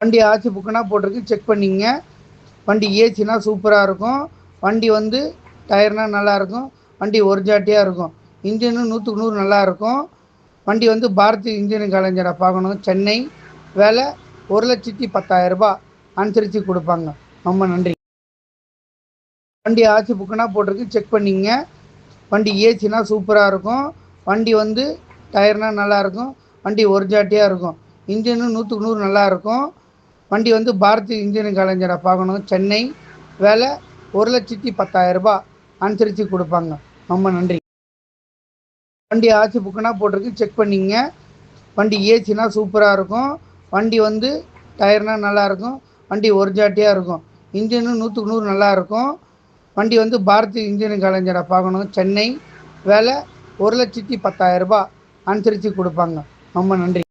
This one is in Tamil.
வண்டி ஆச்சி புக்குனா போட்டிருக்கு, செக் பண்ணிங்க. வண்டி ஏசினா சூப்பராக இருக்கும். வண்டி வந்து டயர்னா நல்லாயிருக்கும். வண்டி ஒர்ஜாட்டியாக இருக்கும். இன்ஜினு 100க்கு 100 நல்லாயிருக்கும். வண்டி வந்து பாரதி இன்ஜின் கலைஞரை பார்க்கணும். சென்னை. விலை 1,10,000 அனுசரித்து கொடுப்பாங்க. ரொம்ப நன்றி. வண்டி ஆச்சி புக்குனா போட்டிருக்கு, செக் பண்ணிங்க. வண்டி ஏசினா சூப்பராக இருக்கும். வண்டி வந்து டயர்னா நல்லாயிருக்கும். வண்டி ஒர்ஜாட்டியாக இருக்கும். இன்ஜினு 100க்கு 100 நல்லாயிருக்கும். வண்டி வந்து பாரதி இன்ஜின் கலைஞரை பார்க்கணும். சென்னை. விலை 1,10,000 அனுசரித்து கொடுப்பாங்க. ரொம்ப நன்றி. வண்டி ஆச்சி புக்குனா போட்டிருக்கு, செக் பண்ணிங்க. வண்டி ஏசினா சூப்பராக இருக்கும். வண்டி வந்து டயர்னா நல்லாயிருக்கும். வண்டி ஒர்ஜாட்டியாக இருக்கும். இன்ஜினு 100க்கு 100 நல்லாயிருக்கும். வண்டி வந்து பாரதி இன்ஜின் கலைஞரை பார்க்கணும். சென்னை. விலை 1,10,000 அனுசரித்து கொடுப்பாங்க. ரொம்ப நன்றி.